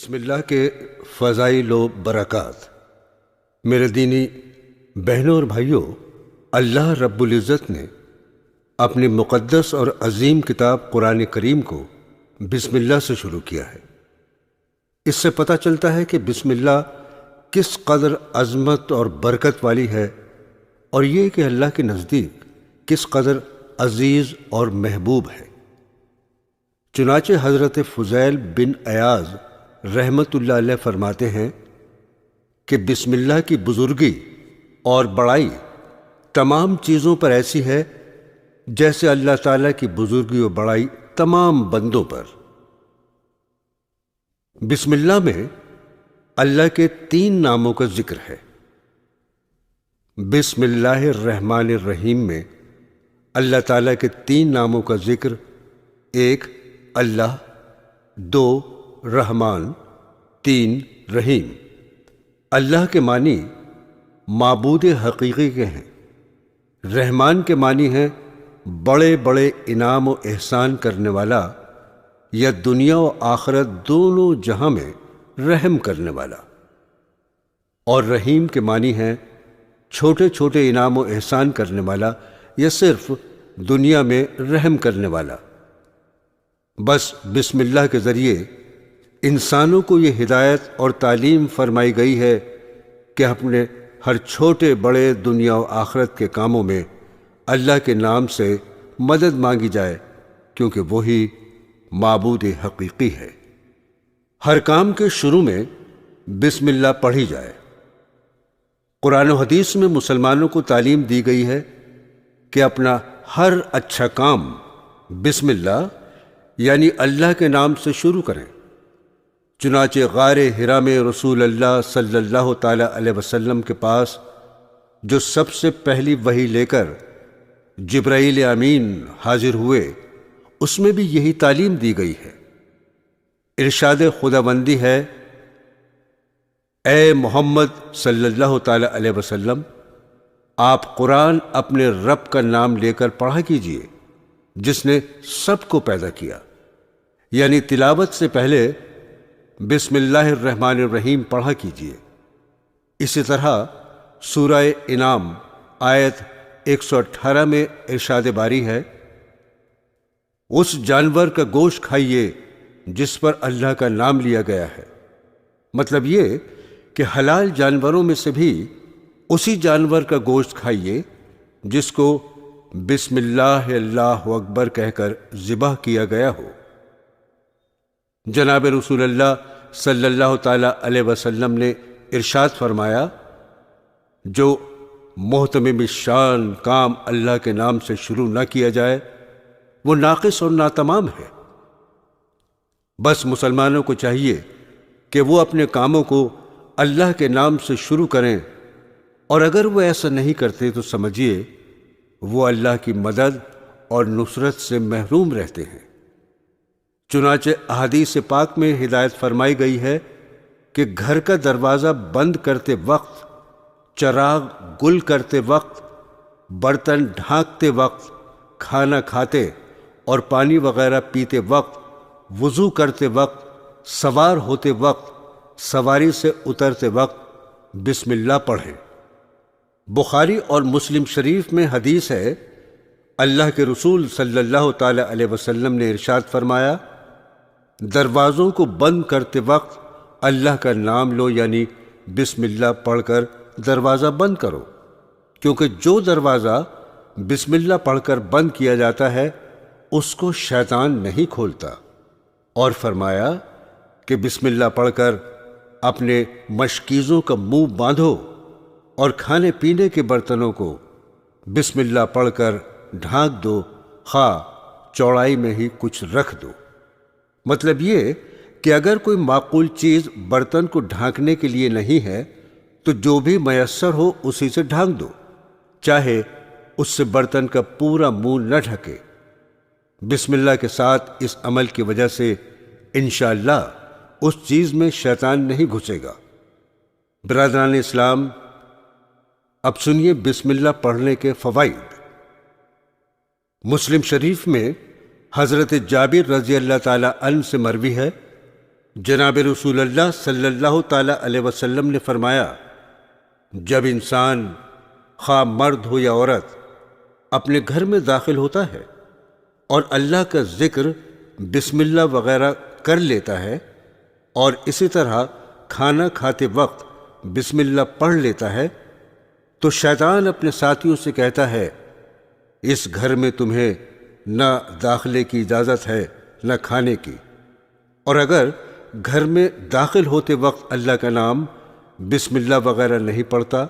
بسم اللہ کے فضائل و برکات۔ میرے دینی بہنوں اور بھائیوں، اللہ رب العزت نے اپنی مقدس اور عظیم کتاب قرآن کریم کو بسم اللہ سے شروع کیا ہے۔ اس سے پتہ چلتا ہے کہ بسم اللہ کس قدر عظمت اور برکت والی ہے، اور یہ کہ اللہ کے نزدیک کس قدر عزیز اور محبوب ہے۔ چنانچہ حضرت فضیل بن عیاض رحمت اللہ علیہ فرماتے ہیں کہ بسم اللہ کی بزرگی اور بڑائی تمام چیزوں پر ایسی ہے جیسے اللہ تعالیٰ کی بزرگی و بڑائی تمام بندوں پر۔ بسم اللہ میں اللہ کے 3 ناموں کا ذکر ہے۔ بسم اللہ الرحمن الرحیم میں اللہ تعالیٰ کے 3 ناموں کا ذکر، 1 اللہ، 2 رحمان، 3 رحیم۔ اللہ کے معنی معبود حقیقی کے ہیں، رحمان کے معنی ہیں بڑے بڑے انعام و احسان کرنے والا، یا دنیا و آخرت دونوں جہاں میں رحم کرنے والا، اور رحیم کے معنی ہیں چھوٹے چھوٹے انعام و احسان کرنے والا، یا صرف دنیا میں رحم کرنے والا۔ بس بسم اللہ کے ذریعے انسانوں کو یہ ہدایت اور تعلیم فرمائی گئی ہے کہ اپنے ہر چھوٹے بڑے دنیا و آخرت کے کاموں میں اللہ کے نام سے مدد مانگی جائے، کیونکہ وہی معبود حقیقی ہے۔ ہر کام کے شروع میں بسم اللہ پڑھی جائے۔ قرآن و حدیث میں مسلمانوں کو تعلیم دی گئی ہے کہ اپنا ہر اچھا کام بسم اللہ یعنی اللہ کے نام سے شروع کریں۔ چنانچہ غار حرا میں رسول اللہ صلی اللہ تعالی علیہ وسلم کے پاس جو سب سے پہلی وحی لے کر جبرائیل امین حاضر ہوئے، اس میں بھی یہی تعلیم دی گئی ہے۔ ارشاد خداوندی ہے، اے محمد صلی اللہ تعالی علیہ وسلم، آپ قرآن اپنے رب کا نام لے کر پڑھا کیجئے جس نے سب کو پیدا کیا، یعنی تلاوت سے پہلے بسم اللہ الرحمن الرحیم پڑھا کیجئے۔ اسی طرح سورہ انعام آیت 118 میں ارشاد باری ہے، اس جانور کا گوشت کھائیے جس پر اللہ کا نام لیا گیا ہے۔ مطلب یہ کہ حلال جانوروں میں سے بھی اسی جانور کا گوشت کھائیے جس کو بسم اللہ اللہ اکبر کہہ کر ذبح کیا گیا ہو۔ جناب رسول اللہ صلی اللہ تعالی علیہ وسلم نے ارشاد فرمایا، جو محتمم شان کام اللہ کے نام سے شروع نہ کیا جائے وہ ناقص اور ناتمام ہے۔ بس مسلمانوں کو چاہیے کہ وہ اپنے کاموں کو اللہ کے نام سے شروع کریں، اور اگر وہ ایسا نہیں کرتے تو سمجھیے وہ اللہ کی مدد اور نصرت سے محروم رہتے ہیں۔ چنانچہ احادیث پاک میں ہدایت فرمائی گئی ہے کہ گھر کا دروازہ بند کرتے وقت، چراغ گل کرتے وقت، برتن ڈھانکتے وقت، کھانا کھاتے اور پانی وغیرہ پیتے وقت، وضو کرتے وقت، سوار ہوتے وقت، سواری سے اترتے وقت بسم اللہ پڑھیں۔ بخاری اور مسلم شریف میں حدیث ہے، اللہ کے رسول صلی اللہ تعالی علیہ وسلم نے ارشاد فرمایا، دروازوں کو بند کرتے وقت اللہ کا نام لو، یعنی بسم اللہ پڑھ کر دروازہ بند کرو، کیونکہ جو دروازہ بسم اللہ پڑھ کر بند کیا جاتا ہے اس کو شیطان نہیں کھولتا۔ اور فرمایا کہ بسم اللہ پڑھ کر اپنے مشکیزوں کا منہ باندھو، اور کھانے پینے کے برتنوں کو بسم اللہ پڑھ کر ڈھانک دو، خواہ چوڑائی میں ہی کچھ رکھ دو۔ مطلب یہ کہ اگر کوئی معقول چیز برتن کو ڈھانکنے کے لیے نہیں ہے تو جو بھی میسر ہو اسی سے ڈھانک دو، چاہے اس سے برتن کا پورا منہ نہ ڈھکے۔ بسم اللہ کے ساتھ اس عمل کی وجہ سے انشاءاللہ اس چیز میں شیطان نہیں گھسے گا۔ برادران اسلام، اب سنیے بسم اللہ پڑھنے کے فوائد۔ مسلم شریف میں حضرت جابر رضی اللہ تعالی عنہ سے مروی ہے، جناب رسول اللہ صلی اللہ تعالی علیہ وسلم نے فرمایا، جب انسان خواہ مرد ہو یا عورت اپنے گھر میں داخل ہوتا ہے اور اللہ کا ذکر بسم اللہ وغیرہ کر لیتا ہے اور اسی طرح کھانا کھاتے وقت بسم اللہ پڑھ لیتا ہے تو شیطان اپنے ساتھیوں سے کہتا ہے، اس گھر میں تمہیں نہ داخلے کی اجازت ہے نہ کھانے کی۔ اور اگر گھر میں داخل ہوتے وقت اللہ کا نام بسم اللہ وغیرہ نہیں پڑھتا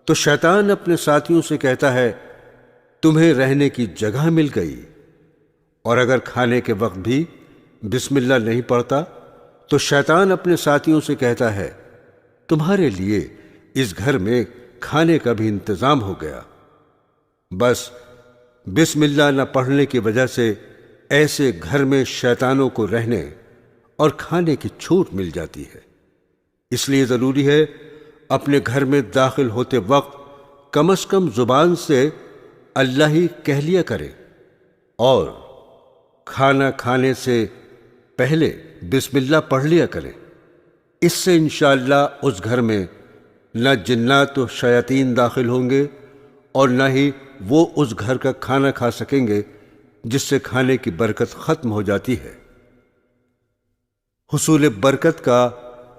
تو شیطان اپنے ساتھیوں سے کہتا ہے، تمہیں رہنے کی جگہ مل گئی۔ اور اگر کھانے کے وقت بھی بسم اللہ نہیں پڑھتا تو شیطان اپنے ساتھیوں سے کہتا ہے، تمہارے لیے اس گھر میں کھانے کا بھی انتظام ہو گیا۔ بس بسم اللہ نہ پڑھنے کی وجہ سے ایسے گھر میں شیطانوں کو رہنے اور کھانے کی چھوٹ مل جاتی ہے۔ اس لیے ضروری ہے اپنے گھر میں داخل ہوتے وقت کم از کم زبان سے اللہ ہی کہہ لیا کرے اور کھانا کھانے سے پہلے بسم اللہ پڑھ لیا کریں۔ اس سے انشاءاللہ اس گھر میں نہ جنات و شیاطین داخل ہوں گے اور نہ ہی وہ اس گھر کا کھانا کھا سکیں گے جس سے کھانے کی برکت ختم ہو جاتی ہے۔ حصول برکت کا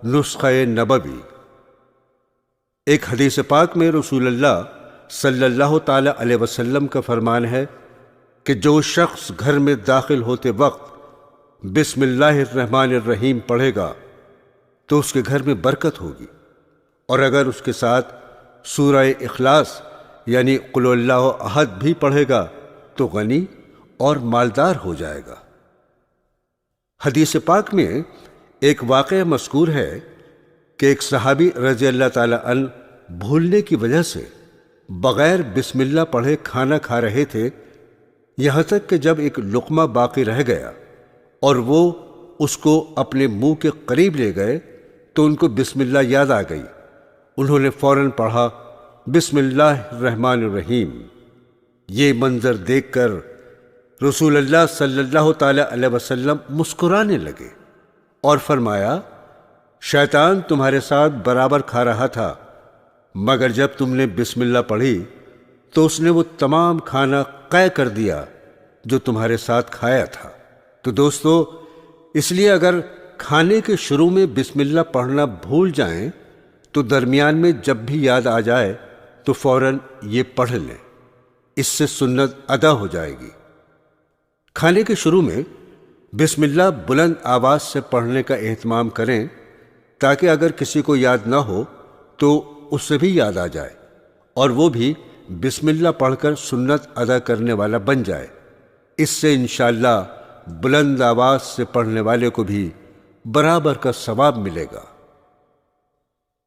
نسخہ نبوی۔ ایک حدیث پاک میں رسول اللہ صلی اللہ تعالی علیہ وسلم کا فرمان ہے کہ جو شخص گھر میں داخل ہوتے وقت بسم اللہ الرحمن الرحیم پڑھے گا تو اس کے گھر میں برکت ہوگی، اور اگر اس کے ساتھ سورہ اخلاص یعنی قل اللہ احد بھی پڑھے گا تو غنی اور مالدار ہو جائے گا۔ حدیث پاک میں ایک واقعہ مذکور ہے کہ ایک صحابی رضی اللہ تعالی عنہ بھولنے کی وجہ سے بغیر بسم اللہ پڑھے کھانا کھا رہے تھے، یہاں تک کہ جب ایک لقمہ باقی رہ گیا اور وہ اس کو اپنے منہ کے قریب لے گئے تو ان کو بسم اللہ یاد آ گئی۔ انہوں نے فوراً پڑھا بسم اللہ الرحمن الرحیم۔ یہ منظر دیکھ کر رسول اللہ صلی اللہ تعالی علیہ وسلم مسکرانے لگے اور فرمایا، شیطان تمہارے ساتھ برابر کھا رہا تھا، مگر جب تم نے بسم اللہ پڑھی تو اس نے وہ تمام کھانا قے کر دیا جو تمہارے ساتھ کھایا تھا۔ تو دوستو، اس لیے اگر کھانے کے شروع میں بسم اللہ پڑھنا بھول جائیں تو درمیان میں جب بھی یاد آ جائے تو فوراً یہ پڑھ لیں، اس سے سنت ادا ہو جائے گی۔ کھانے کے شروع میں بسم اللہ بلند آواز سے پڑھنے کا اہتمام کریں تاکہ اگر کسی کو یاد نہ ہو تو اس سے بھی یاد آ جائے اور وہ بھی بسم اللہ پڑھ کر سنت ادا کرنے والا بن جائے۔ اس سے انشاءاللہ بلند آواز سے پڑھنے والے کو بھی برابر کا ثواب ملے گا۔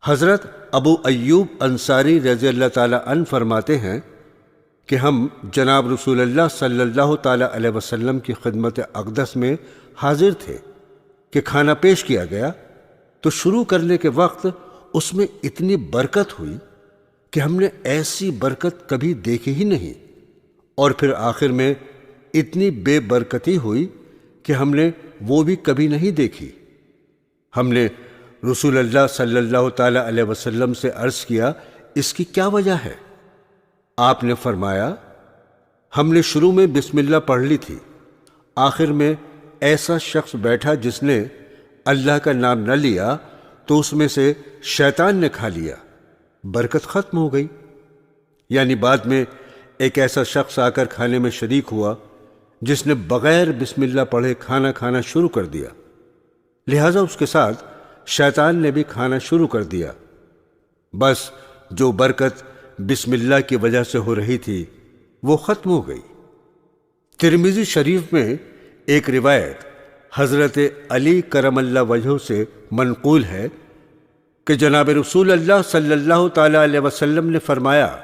حضرت ابو ایوب انصاری رضی اللہ تعالی عنہ فرماتے ہیں کہ ہم جناب رسول اللہ صلی اللہ تعالی علیہ وسلم کی خدمت اقدس میں حاضر تھے کہ کھانا پیش کیا گیا تو شروع کرنے کے وقت اس میں اتنی برکت ہوئی کہ ہم نے ایسی برکت کبھی دیکھی ہی نہیں، اور پھر آخر میں اتنی بے برکتی ہوئی کہ ہم نے وہ بھی کبھی نہیں دیکھی۔ ہم نے رسول اللہ صلی اللہ تعالی علیہ وسلم سے عرض کیا، اس کی کیا وجہ ہے؟ آپ نے فرمایا، ہم نے شروع میں بسم اللہ پڑھ لی تھی، آخر میں ایسا شخص بیٹھا جس نے اللہ کا نام نہ لیا تو اس میں سے شیطان نے کھا لیا، برکت ختم ہو گئی۔ یعنی بعد میں ایک ایسا شخص آ کر کھانے میں شریک ہوا جس نے بغیر بسم اللہ پڑھے کھانا کھانا شروع کر دیا، لہٰذا اس کے ساتھ شیطان نے بھی کھانا شروع کر دیا۔ بس جو برکت بسم اللہ کی وجہ سے ہو رہی تھی وہ ختم ہو گئی۔ ترمذی شریف میں ایک روایت حضرت علی کرم اللہ وجہہ سے منقول ہے کہ جناب رسول اللہ صلی اللہ تعالی علیہ وسلم نے فرمایا،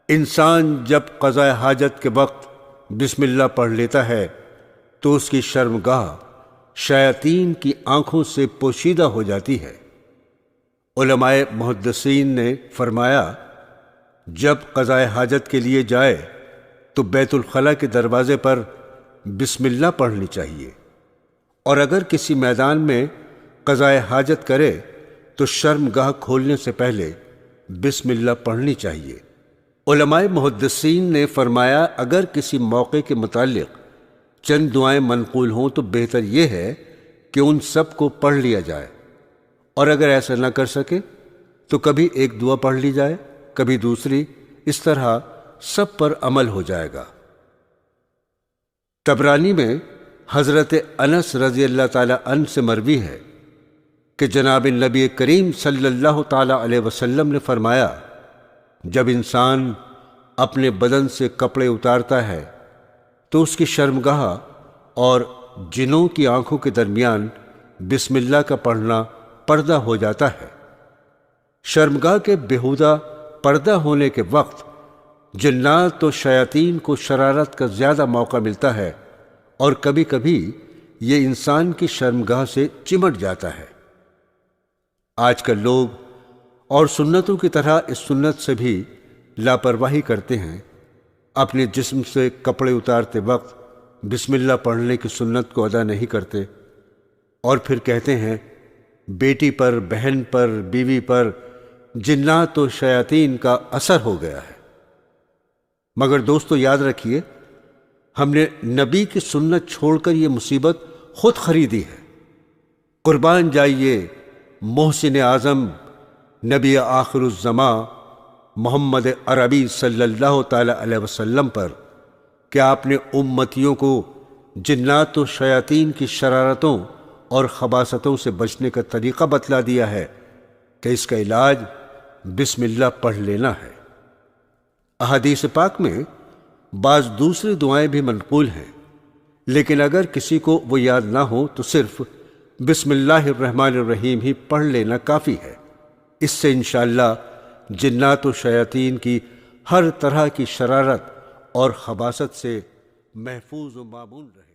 انسان جب قضاء حاجت کے وقت بسم اللہ پڑھ لیتا ہے تو اس کی شرمگاہ شیاطین کی آنکھوں سے پوشیدہ ہو جاتی ہے۔ علماء محدثین نے فرمایا، جب قضاء حاجت کے لیے جائے تو بیت الخلاء کے دروازے پر بسم اللہ پڑھنی چاہیے، اور اگر کسی میدان میں قضائے حاجت کرے تو شرمگاہ کھولنے سے پہلے بسم اللہ پڑھنی چاہیے۔ علماء محدثین نے فرمایا اگر کسی موقع کے متعلق چند دعائیں منقول ہوں تو بہتر یہ ہے کہ ان سب کو پڑھ لیا جائے، اور اگر ایسا نہ کر سکے تو کبھی ایک دعا پڑھ لی جائے، کبھی دوسری، اس طرح سب پر عمل ہو جائے گا۔ طبرانی میں حضرت انس رضی اللہ تعالی عنہ سے مروی ہے کہ جناب نبی کریم صلی اللہ تعالی علیہ وسلم نے فرمایا، جب انسان اپنے بدن سے کپڑے اتارتا ہے تو اس کی شرمگاہ اور جنوں کی آنکھوں کے درمیان بسم اللہ کا پڑھنا پردہ ہو جاتا ہے۔ شرمگاہ کے بیہودہ پردہ ہونے کے وقت جنات و شیاطین کو شرارت کا زیادہ موقع ملتا ہے، اور کبھی کبھی یہ انسان کی شرمگاہ سے چمٹ جاتا ہے۔ آج کل لوگ اور سنتوں کی طرح اس سنت سے بھی لاپرواہی کرتے ہیں، اپنے جسم سے کپڑے اتارتے وقت بسم اللہ پڑھنے کی سنت کو ادا نہیں کرتے، اور پھر کہتے ہیں بیٹی پر، بہن پر، بیوی پر جنات و شیاطین کا اثر ہو گیا ہے۔ مگر دوستو یاد رکھیے، ہم نے نبی کی سنت چھوڑ کر یہ مصیبت خود خریدی ہے۔ قربان جائیے محسن اعظم نبی آخر الزماں محمد عربی صلی اللہ تعالی علیہ وسلم پر کہ آپ نے امتیوں کو جنات و شیاطین کی شرارتوں اور خباثتوں سے بچنے کا طریقہ بتلا دیا ہے کہ اس کا علاج بسم اللہ پڑھ لینا ہے۔ احادیث پاک میں بعض دوسری دعائیں بھی منقول ہیں، لیکن اگر کسی کو وہ یاد نہ ہو تو صرف بسم اللہ الرحمن الرحیم ہی پڑھ لینا کافی ہے۔ اس سے انشاءاللہ جنات و شیاطین کی ہر طرح کی شرارت اور خباثت سے محفوظ و مامون رہے۔